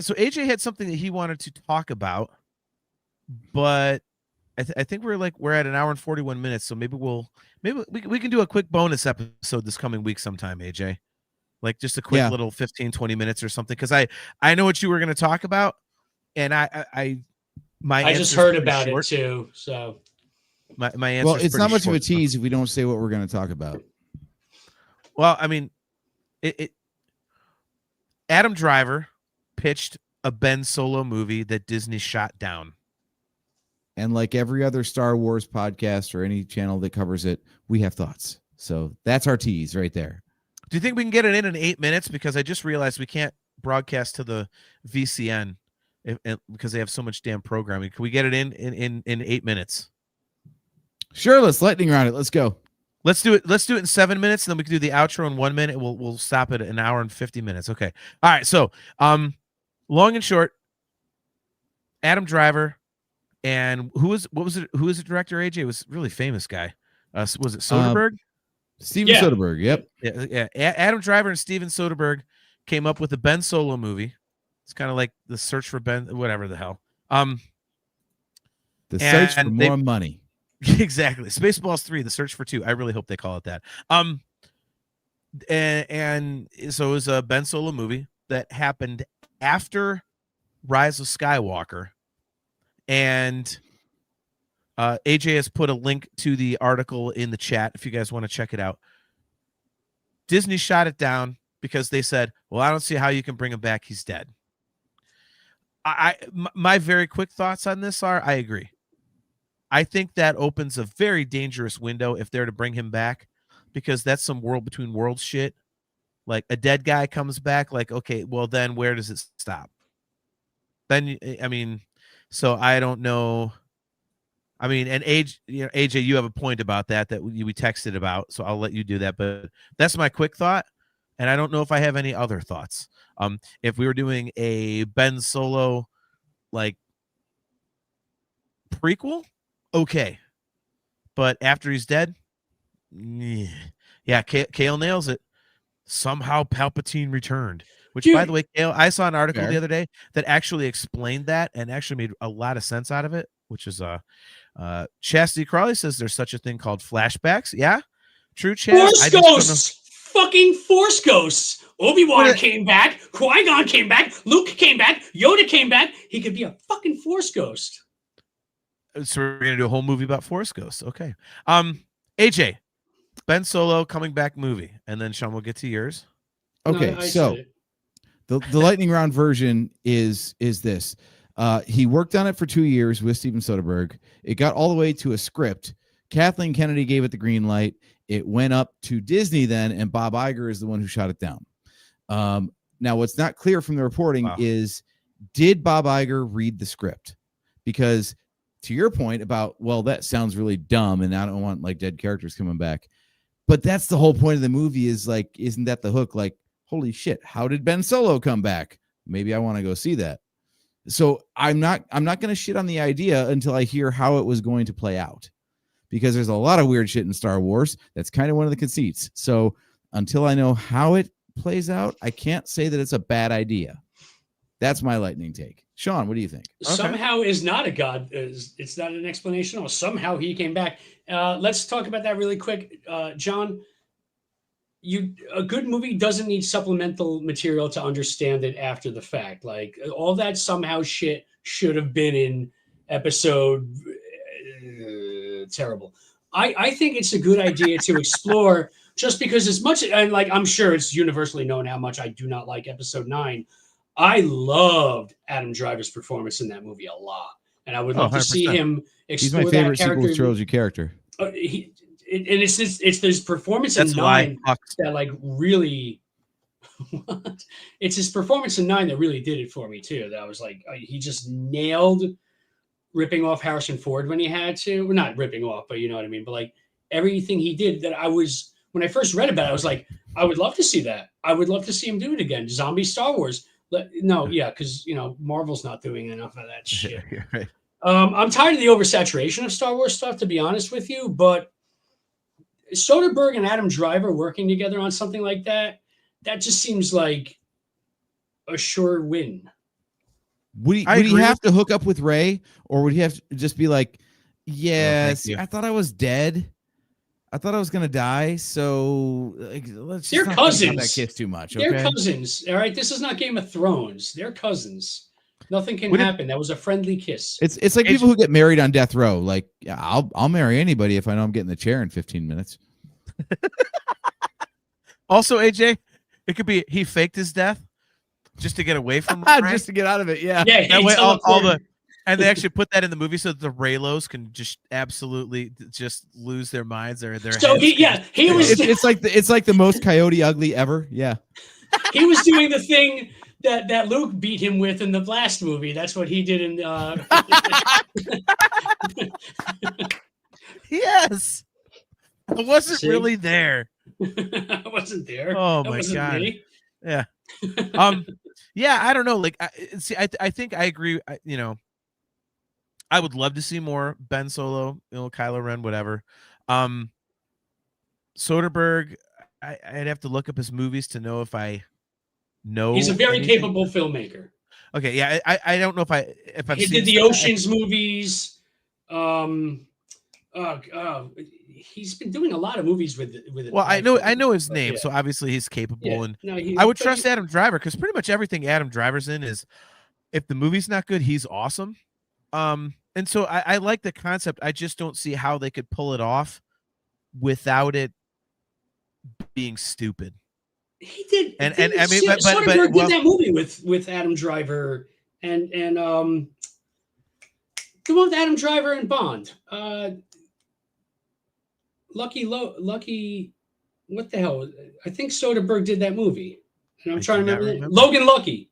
So AJ had something that he wanted to talk about, but I think we're at an hour and 41 minutes. So maybe we can do a quick bonus episode this coming week sometime, AJ. Like just a quick little 15, 20 minutes or something. Cause I know what you were going to talk about. And I just heard about it too. So my answer. Well, it's not much of a tease if we don't say what we're going to talk about. Well, I mean, Adam Driver pitched a Ben Solo movie that Disney shot down. And like every other Star Wars podcast or any channel that covers it, we have thoughts. So that's our tease right there. Do you think we can get it in 8 minutes? Because I just realized we can't broadcast to the VCN because they have so much damn programming. Can we get it in 8 minutes? Sure, let's lightning round it. Let's go. Let's do it. Let's do it in 7 minutes, and then we can do the outro in 1 minute. We'll stop it at an hour and 50 minutes. Okay. All right. So, long and short, Adam Driver, and who was the director? AJ? It was a really famous guy. Was it Soderbergh? Steven Soderbergh. Yep. Yeah. Adam Driver and Steven Soderbergh came up with a Ben Solo movie. It's kind of like the search for Ben, whatever the hell. The search for more money. Exactly. Spaceballs 3, the search for 2. I really hope they call it that. And so it was a Ben Solo movie that happened after Rise of Skywalker. And AJ has put a link to the article in the chat if you guys want to check it out. Disney shot it down because they said, well, I don't see how you can bring him back. He's dead. My very quick thoughts on this are, I agree. I think that opens a very dangerous window if they're to bring him back, because that's some world between worlds shit. Like a dead guy comes back, like, okay, well then where does it stop? Then, I mean, so I don't know. I mean, and AJ, you have a point about that we texted about, so I'll let you do that. But that's my quick thought, and I don't know if I have any other thoughts. If we were doing a Ben Solo like prequel, okay, but after he's dead, yeah, Kale nails it. Somehow Palpatine returned. Which, by the way, Kale, I saw an article the other day that actually explained that and actually made a lot of sense out of it. Which is Chastity Crawley says there's such a thing called flashbacks. Yeah, true. Chaz. Force ghosts, fucking Force ghosts. Obi-Wan came back. Qui-Gon came back. Luke came back. Yoda came back. He could be a fucking Force ghost. So we're gonna do a whole movie about Force ghosts. Okay. AJ, Ben Solo coming back movie, and then Sean, we'll get to yours. Okay, no, so the lightning round version is this. He worked on it for 2 years with Steven Soderbergh. It got all the way to a script. Kathleen Kennedy gave it the green light. It went up to Disney then, and Bob Iger is the one who shot it down. Now, what's not clear from the reporting is, did Bob Iger read the script? Because to your point about, well, that sounds really dumb, and I don't want like dead characters coming back. But that's the whole point of the movie is like, isn't that the hook? Like, holy shit, how did Ben Solo come back? Maybe I want to go see that. So I'm not going to shit on the idea until I hear how it was going to play out, because there's a lot of weird shit in Star Wars. That's kind of one of the conceits. So until I know how it plays out, I can't say that it's a bad idea. That's my lightning take. Sean, what do you think? Somehow is not a god. It's not an explanation. Or somehow he came back. Let's talk about that really quick. John, a good movie doesn't need supplemental material to understand it after the fact. Like all that somehow shit should have been in episode. Terrible. I think it's a good idea to explore, just because as much, and like I'm sure it's universally known how much I do not like episode 9. I loved Adam Driver's performance in that movie a lot, and I would love to see him explore. He's my favorite that character. sequel trilogy character. It's his performance in 9 that like really. It's his performance in 9 that really did it for me too. That was like he just nailed ripping off Harrison Ford when he had to. Well, not ripping off, but you know what I mean. But like everything he did, that when I first read about it, I was like, I would love to see that. I would love to see him do it again. Zombie Star Wars. Because Marvel's not doing enough of that shit. Right. I'm tired of the oversaturation of Star Wars stuff, to be honest with you. But Soderbergh and Adam Driver working together on something like that just seems like a sure win. Would he have to hook up with Rey, or would he have to just be like, yes, I thought I was dead. I thought I was gonna die, so like, let's just They're not cousins. think about that kiss too much. Okay? They're cousins. All right, this is not Game of Thrones. They're cousins. Nothing can happen. That was a friendly kiss. It's like people who get married on death row. Like, yeah, I'll marry anybody if I know I'm getting the chair in 15 minutes. Also, AJ, it could be he faked his death just to get away from just to get out of it. Yeah. Yeah. That way, and they actually put that in the movie so that the Reylos can just absolutely just lose their minds. Their so he was. It's like the most Coyote Ugly ever. Yeah. He was doing the thing that Luke beat him with in the last movie. That's what he did in. Yes, I wasn't really there. I wasn't there. Oh my God. Me. Yeah. Yeah. I don't know. Like, I think I agree. I would love to see more Ben Solo, Kylo Ren, whatever. Soderbergh, I'd have to look up his movies to know if I know. He's a very capable filmmaker. Okay, yeah, I don't know if I've he seen did the Ocean's movies. He's been doing a lot of movies with it. Well, I know his name, so obviously he's capable, and I would trust Adam Driver because pretty much everything Adam Driver's in is, if the movie's not good, he's awesome. And so I like the concept. I just don't see how they could pull it off without it being stupid. He did, and I mean, Soderbergh did that movie with Adam Driver and the one with Adam Driver and Bond. Lucky, what the hell? I think Soderbergh did that movie, and I'm trying to remember. Logan Lucky.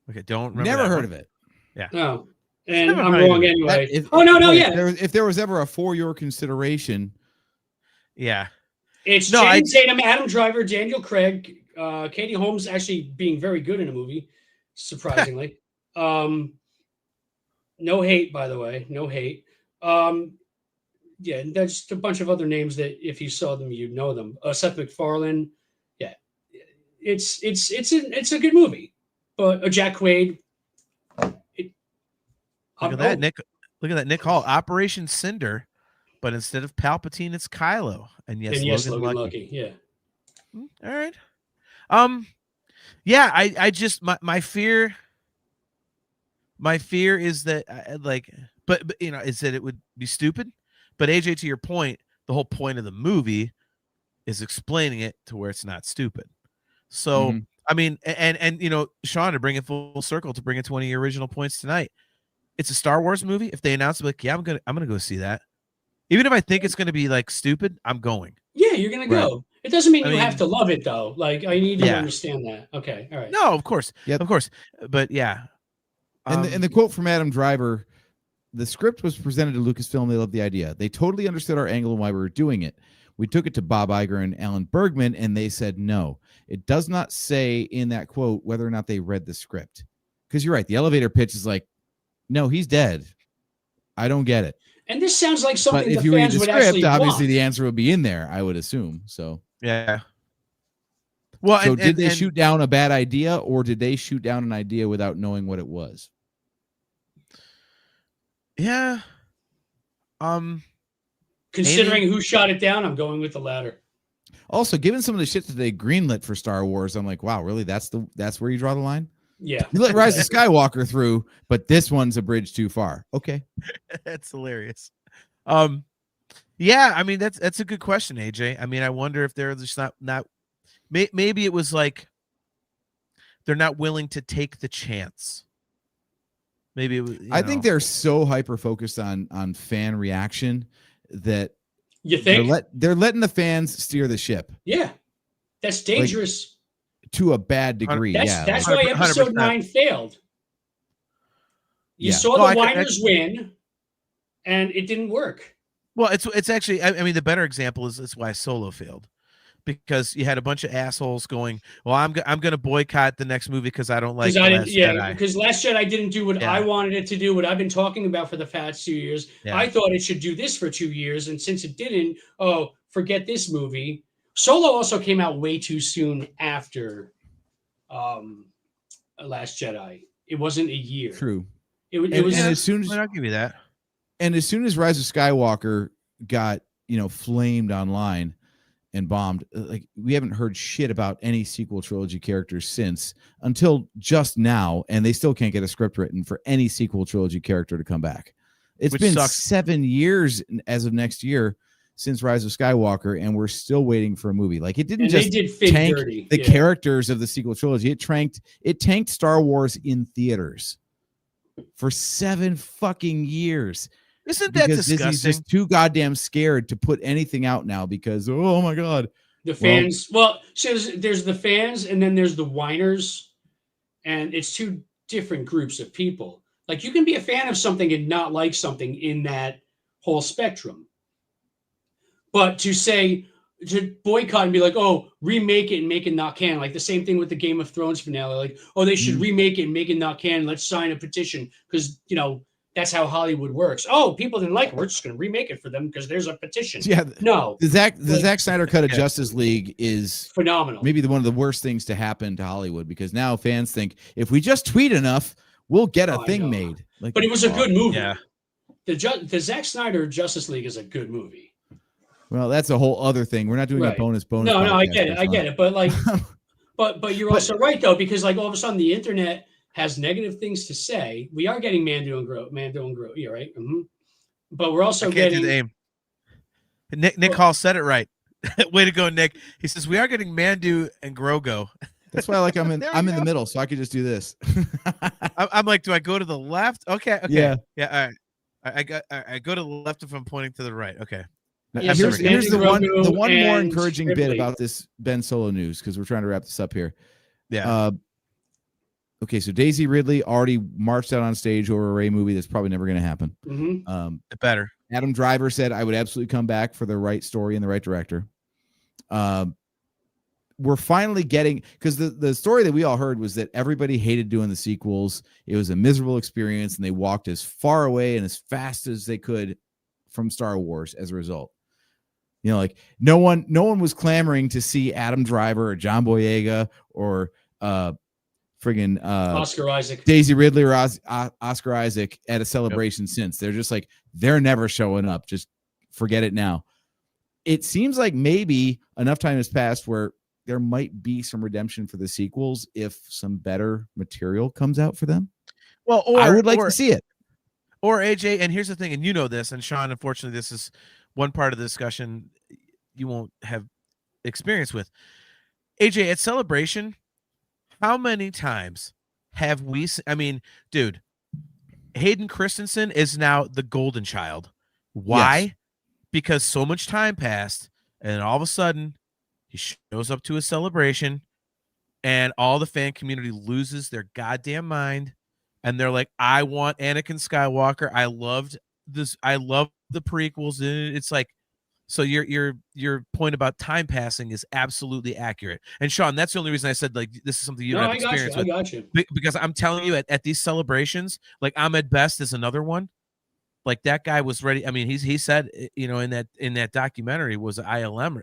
Okay, don't remember. Never heard of it. Yeah. No. And I'm wrong anyway. If there was ever a for your consideration. Yeah. It's Channing Tatum, Adam Driver, Daniel Craig, Katie Holmes actually being very good in a movie, surprisingly. No hate, by the way. No hate. Yeah, that's just a bunch of other names that if you saw them, you'd know them. Seth MacFarlane. Yeah. It's a good movie. But Jack Quaid. Look at that, Nick. Look at that, Nick Hall. Operation Cinder, but instead of Palpatine, it's Kylo. And yes, Logan Lucky. Yeah. All right. Yeah. I just my fear is that but is that it would be stupid. But AJ, to your point, the whole point of the movie is explaining it to where it's not stupid. So I mean, and Sean, to bring it full circle, to bring it to one of your original points tonight. It's a Star Wars movie. If they announce it, like, yeah, I'm gonna go see that. Even if I think it's gonna be like stupid, I'm going. Yeah, you're gonna go. Right. It doesn't mean you have to love it though. Like, I need to understand that. Okay, all right. No, of course, of course, but yeah. And the quote from Adam Driver: "The script was presented to Lucasfilm. They loved the idea. They totally understood our angle and why we were doing it. We took it to Bob Iger and Alan Bergman, and they said no. It does not say in that quote whether or not they read the script, because you're right. The elevator pitch is like, no, he's dead. I don't get it. And this sounds like something but if you read the script, obviously the answer would be in there, I would assume. So yeah. Well, so did they shoot down a bad idea, or did they shoot down an idea without knowing what it was? Yeah. Considering who shot it down, I'm going with the latter. Also, given some of the shit that they greenlit for Star Wars, I'm like, wow, really? That's where you draw the line? Yeah. You let Rise of Skywalker through, but this one's a bridge too far. Okay. That's hilarious. Yeah, I mean, that's a good question, AJ. I mean, I wonder if they're just not maybe it was like they're not willing to take the chance. Maybe it was, I think they're so hyper focused on fan reaction that you think they're letting the fans steer the ship. Yeah. That's dangerous. Like, to a bad degree. That's why episode 9 failed. You saw the whiners win, and it didn't work. Well, it's actually, I mean, the better example is why Solo failed, because you had a bunch of assholes going, well, I'm going to boycott the next movie because I don't like Last Jedi. Because Last Jedi didn't do what I wanted it to do, what I've been talking about for the past 2 years. Yeah. I thought it should do this for 2 years, and since it didn't, forget this movie. Solo also came out way too soon after Last Jedi. It wasn't a year. True. It was. And as soon as I'll give you that. And as soon as Rise of Skywalker got, flamed online and bombed, like we haven't heard shit about any sequel trilogy characters since until just now, and they still can't get a script written for any sequel trilogy character to come back. It's been 7 years as of next year since Rise of Skywalker, and we're still waiting for a movie. Like it didn't just tank the characters of the sequel trilogy. It tanked Star Wars in theaters for 7 fucking years. Isn't that disgusting? Disney's just too goddamn scared to put anything out now because, oh my God. The fans, so there's the fans and then there's the whiners, and it's 2 different groups of people. Like you can be a fan of something and not like something in that whole spectrum. But to boycott and be like, oh, remake it and make it not canon. Like the same thing with the Game of Thrones finale. Like, oh, they should remake it and make it not canon. Let's sign a petition because, that's how Hollywood works. Oh, people didn't like it. We're just going to remake it for them because there's a petition. Yeah. No. The Zack Snyder cut of Justice League is phenomenal. Maybe one of the worst things to happen to Hollywood because now fans think if we just tweet enough, we'll get a thing made. Like, but it was a good movie. Yeah. The Zack Snyder Justice League is a good movie. Well, that's a whole other thing. We're not doing a bonus. No, I get it. But like, but you're also right though, because like all of a sudden the internet has negative things to say. We are getting Mando and Grogu, yeah, right? Mm-hmm. But we're also getting. Nick Hall said it right. Way to go, Nick. He says we are getting Mando and Grogu. That's why, like, I'm in the middle, so I could just do this. I'm like, do I go to the left? Okay. Yeah. All right. I go to the left if I'm pointing to the right. Okay. Yeah, here's the one more encouraging bit about this Ben Solo news because we're trying to wrap this up here. Yeah. Okay, so Daisy Ridley already marched out on stage over a Rey movie that's probably never going to happen. Mm-hmm. It better. Adam Driver said, I would absolutely come back for the right story and the right director. We're finally getting, because the story that we all heard was that everybody hated doing the sequels. It was a miserable experience, and they walked as far away and as fast as they could from Star Wars as a result. Like no one was clamoring to see Adam Driver or John Boyega or friggin' Oscar Isaac, Daisy Ridley or Oscar Isaac at a celebration since. They're just like, they're never showing up. Just forget it now. It seems like maybe enough time has passed where there might be some redemption for the sequels if some better material comes out for them. Well, I would like to see it. Or AJ, and here's the thing, and you know this, and Sean, unfortunately, this is one part of the discussion you won't have experience with. AJ, at Celebration, how many times have we dude, Hayden Christensen is now the golden child. Why? Yes. Because so much time passed, and all of a sudden he shows up to a celebration and all the fan community loses their goddamn mind, and they're like, I want Anakin Skywalker. I loved this. I love the prequels. And it's like, so your point about time passing is absolutely accurate. And Sean, that's the only reason I said like this is something you don't have experience with. I got you. Because I'm telling you, at these celebrations, like Ahmed Best is another one. Like that guy was ready. I mean, he said, in that documentary was ILM.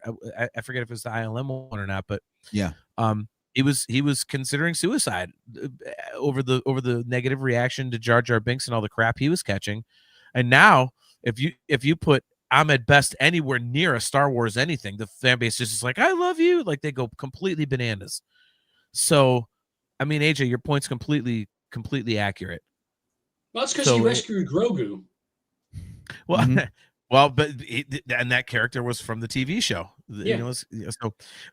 I forget if it's the ILM one or not, but yeah. He was considering suicide over the negative reaction to Jar Jar Binks and all the crap he was catching. And now if you put Ahmed Best anywhere near a Star Wars anything, the fan base is just like, I love you. Like they go completely bananas. So, I mean, AJ, your point's completely accurate. Well, that's because he rescued Grogu. Well, well, but and that character was from the TV show. Yeah.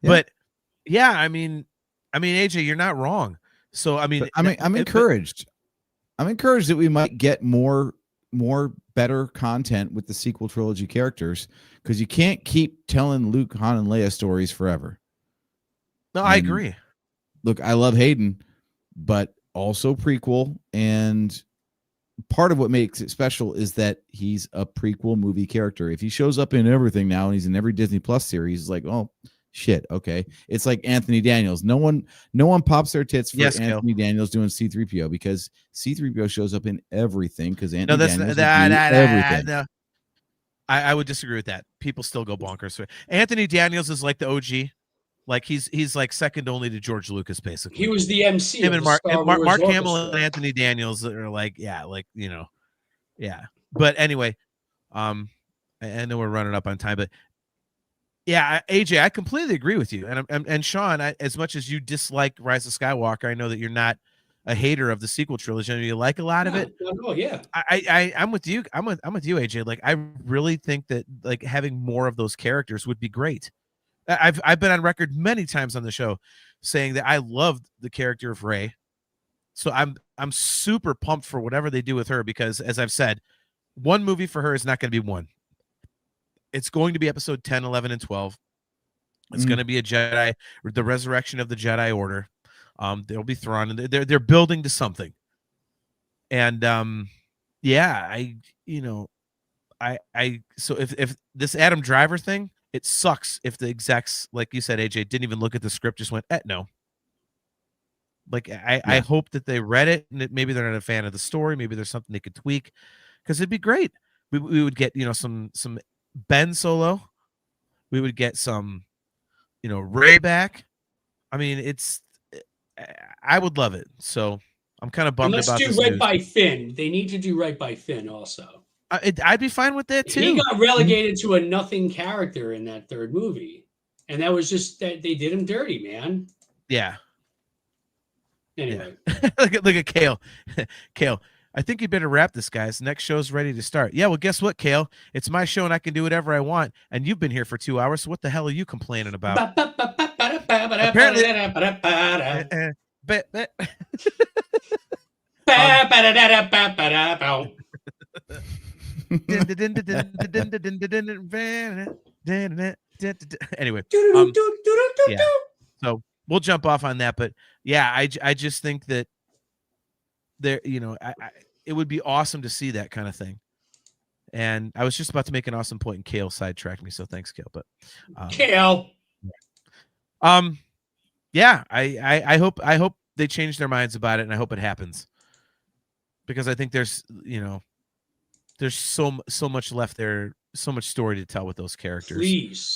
But yeah, I mean, AJ, you're not wrong. So, I'm encouraged. I'm encouraged that we might get more better content with the sequel trilogy characters because you can't keep telling Luke, Han, and Leia stories forever. No, I agree. Look, I love Hayden, but also prequel, and part of what makes it special is that he's a prequel movie character. If he shows up in everything now and he's in every Disney Plus series, it's like, oh shit, okay. It's like Anthony Daniels. No one pops their tits for Anthony Daniels doing C-3PO because C-3PO shows up in everything because Anthony Daniels everything. No. I would disagree with that. People still go bonkers. Anthony Daniels is like the OG. Like he's like second only to George Lucas, basically. He was the MC. Him of and the Star Wars Mark Hamill Orchestra. and Anthony Daniels are like, yeah. But anyway, I know we're running up on time, but yeah, AJ, I completely agree with you. And Sean, as much as you dislike Rise of Skywalker, I know that you're not a hater of the sequel trilogy. I mean, you like a lot of it. Oh yeah. I'm with you. I'm with you, AJ. Like, I really think that like having more of those characters would be great. I've been on record many times on the show saying that I loved the character of Rey. So I'm super pumped for whatever they do with her, because as I've said, one movie for her is not going to be one. It's going to be episode 10, 11, and 12. It's going to be a Jedi, the resurrection of the Jedi Order. There'll be Thrawn, and they're building to something. And so if this Adam Driver thing, it sucks if the execs, like you said, AJ, didn't even look at the script, just went, no. Like I hope that they read it, and maybe they're not a fan of the story. Maybe there's something they could tweak, because it'd be great. We would get some Ben Solo. We would get some Rey back. I mean, I would love it. So I'm kind of bummed about this. Let's do right by Finn. They need to do right by Finn also. I'd be fine with that too. He got relegated to a nothing character in that third movie, and that was just that they did him dirty, man. Yeah. Anyway, yeah. look at Kale. Kale, I think you better wrap this, guys. Next show's ready to start. Yeah, well, guess what, Kale? It's my show, and I can do whatever I want. And you've been here for 2 hours, so what the hell are you complaining about? Apparently. Anyway, yeah. So we'll jump off on that, but yeah, I just think that there, it would be awesome to see that kind of thing. And I was just about to make an awesome point, and Kale sidetracked me, so thanks, Kale. But Kale, yeah, I hope they change their minds about it, and I hope it happens, because I think there's so much left there, so much story to tell with those characters. Please.